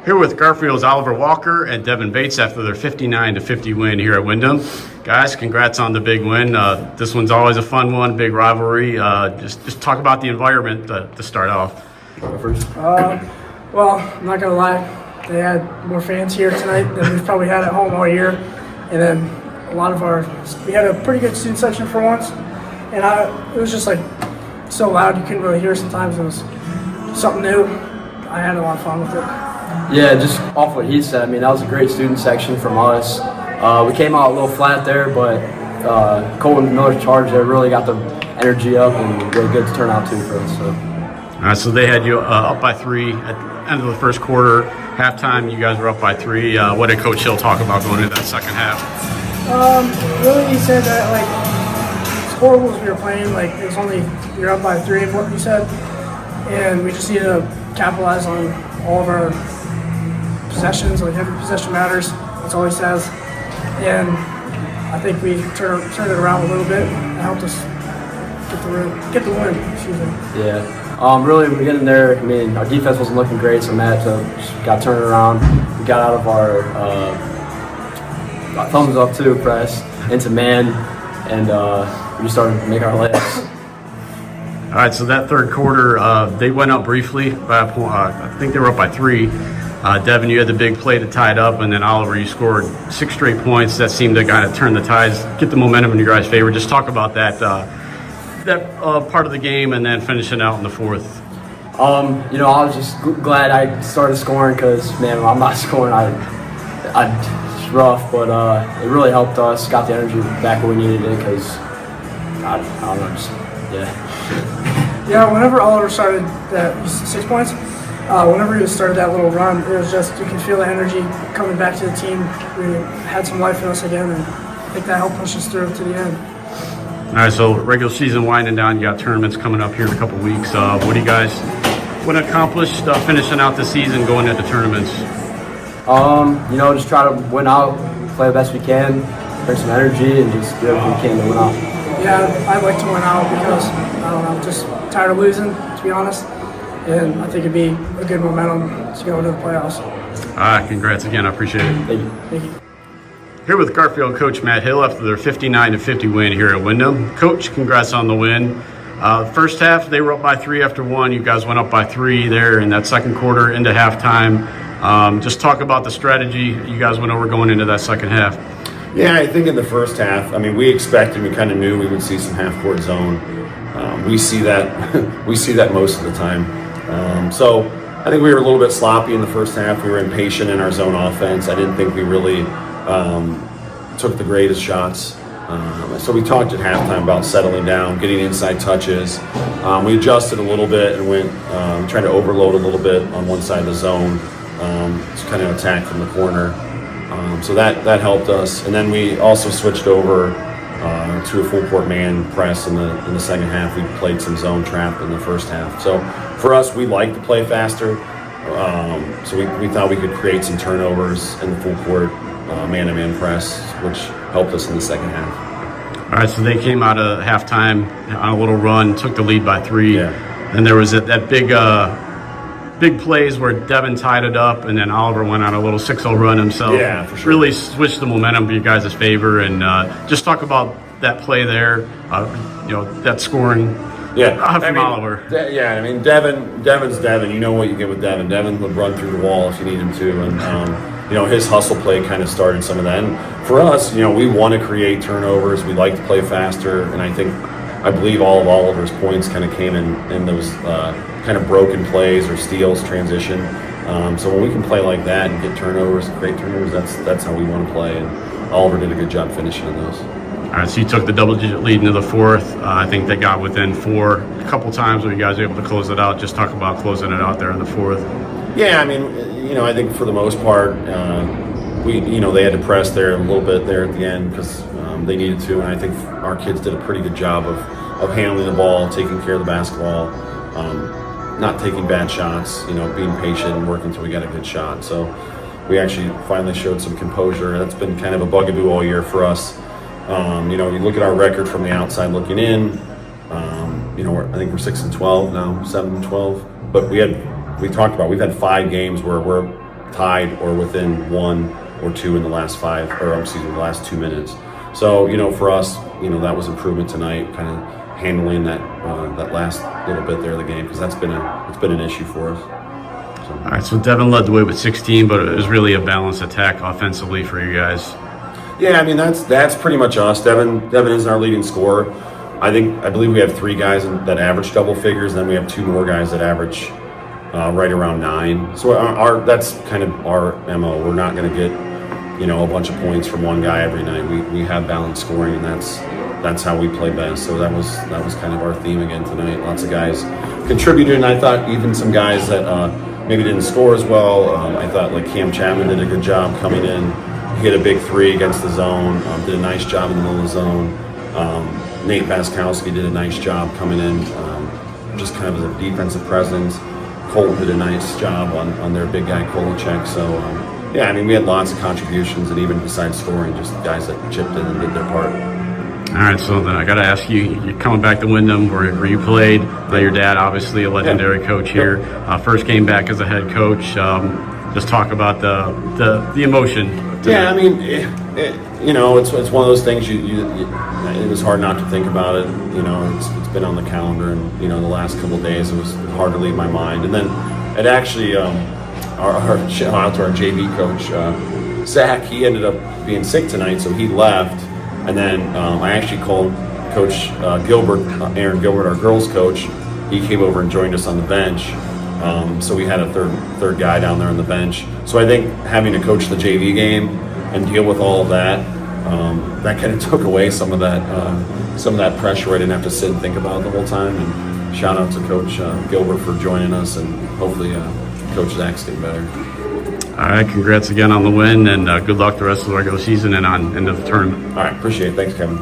Here with Garfield's Oliver Walker and Devin Bates after their 59-50 win here at Windham. Guys, congrats on the big win. This one's always a fun one, big rivalry. Just talk about the environment to start off. First. Well, I'm not going to lie. They had more fans here tonight than we've probably had at home all year. And then we had a pretty good student section for once. And it was just like so loud you couldn't really hear sometimes. It was something new. I had a lot of fun with it. Yeah, just off what he said, I mean, that was a great student section from us. We came out a little flat there, but Cole and Miller's charge there really got the energy up and really good turnout too for us. So they had you up by 3 at the end of the first quarter. Halftime, you guys were up by 3. What did Coach Hill talk about going into that second half? Really, he said that, as horrible as we were playing, it was only, you're up by 3 of what he said. And we just need to capitalize on all of our possessions, every possession matters. That's all he says. And I think we turned it around a little bit and helped us get the win. Excuse me. Yeah. Really, we get in there. I mean, our defense wasn't looking great, so Matt got turned around. We got out of our thumbs up too press into man, and we just started to make our layups. All right, so that third quarter, they went up briefly by a point. I think they were up by 3. Devin, you had the big play to tie it up, and then Oliver, you scored 6 straight points. That seemed to kind of turn the tides, get the momentum in your guys' favor. Just talk about that part of the game, and then finishing out in the fourth. I was just glad I started scoring because, man, when I'm not scoring, it's rough, but it really helped us. Got the energy back where we needed it because I don't know, yeah. Yeah, whenever Oliver started that 6 points, whenever he started that little run, it was just, you can feel the energy coming back to the team. We had some life in us again, and I think that helped push us through to the end. All right, so regular season winding down. You got tournaments coming up here in a couple weeks. What do you guys want to accomplish finishing out the season, going into tournaments? Just try to win out, play the best we can, bring some energy, and just do everything we can to win out. Yeah, I'd like to win out because, I don't know, just tired of losing, to be honest. And I think it'd be a good momentum to go into the playoffs. Congrats again. I appreciate it. Thank you. Thank you. Here with Garfield coach Matt Hill after their 59-50 win here at Windham. Coach, congrats on the win. First half, they were up by 3 after 1. You guys went up by 3 there in that second quarter into halftime. Just talk about the strategy you guys went over going into that second half. Yeah, I think in the first half, we expected, we kind of knew we would see some half-court zone. We see that most of the time. So I think we were a little bit sloppy in the first half. We were impatient in our zone offense. I didn't think we really took the greatest shots. So we talked at halftime about settling down, getting inside touches. We adjusted a little bit and went trying to overload a little bit on one side of the zone to kind of attack from the corner. So that helped us. And then we also switched over to a full court man press in the second half. We played some zone trap in the first half. So for us, we like to play faster. So we thought we could create some turnovers in the full court man-to-man press, which helped us in the second half. All right, so they came out of halftime on a little run, took the lead by 3. Yeah. Then there was that big plays where Devin tied it up, and then Oliver went on a little 6-0 run himself. Yeah, for sure. Really switched the momentum to you guys' favor, and just talk about that play there, that scoring from Oliver. Devin's Devin. You know what you get with Devin. Devin would run through the wall if you need him to, and his hustle play kind of started some of that. And for us, we want to create turnovers. We like to play faster, and I believe all of Oliver's points kind of came in those kind of broken plays or steals, transition. So when we can play like that and get turnovers, create turnovers, that's how we want to play. And Oliver did a good job finishing in those. All right, so you took the double-digit lead into the fourth. I think they got within 4 a couple times where you guys were able to close it out. Just talk about closing it out there in the fourth. Yeah, I think for the most part, they had to press there a little bit there at the end because they needed to, and I think our kids did a pretty good job of handling the ball, taking care of the basketball, not taking bad shots, being patient and working until we got a good shot. So we actually finally showed some composure. That's been kind of a bugaboo all year for us. You look at our record from the outside looking in. I think we're 6-12 now, 7-12. But we've had 5 games where we're tied or within 1 or 2 in the last the last 2 minutes. So, for us, that was improvement tonight, kind of handling that last little bit there of the game, because it's been an issue for us. So. All right, so Devin led the way with 16, but it was really a balanced attack offensively for you guys. Yeah, I mean that's pretty much us. Devin is our leading scorer. I believe we have 3 guys that average double figures, and then we have 2 more guys that average right around 9. So that's kind of our MO. We're not going to get a bunch of points from one guy every night. We have balanced scoring, and that's how we play best. So that was kind of our theme again tonight. Lots of guys contributed, and I thought even some guys that maybe didn't score as well. I thought like Cam Chapman did a good job coming in. He hit a big 3 against the zone. Did a nice job in the middle of the zone. Nate Baskowski did a nice job coming in, just kind of as a defensive presence. Colton did a nice job on their big guy Kolacek. So yeah, I mean we had lots of contributions, and even besides scoring, just guys that chipped in and did their part. All right, so then I got to ask you, you're coming back to Windham where you played. Your dad, obviously a legendary coach here. First game back as a head coach. Just talk about the emotion. Yeah, I mean, it's one of those things. It was hard not to think about it. It's been on the calendar, and the last couple of days it was hard to leave my mind. And then it actually, our shout out to our JV coach Zach. He ended up being sick tonight, so he left. And then I actually called Coach Gilbert, Aaron Gilbert, our girls coach. He came over and joined us on the bench. So we had a third guy down there on the bench. So I think having to coach the JV game and deal with all of that, that kind of took away some of that pressure. I didn't have to sit and think about it the whole time. And shout out to Coach Gilbert for joining us, and hopefully Coach Zach's getting better. All right, congrats again on the win, and good luck the rest of the regular season and on into the tournament. All right, appreciate it. Thanks, Kevin.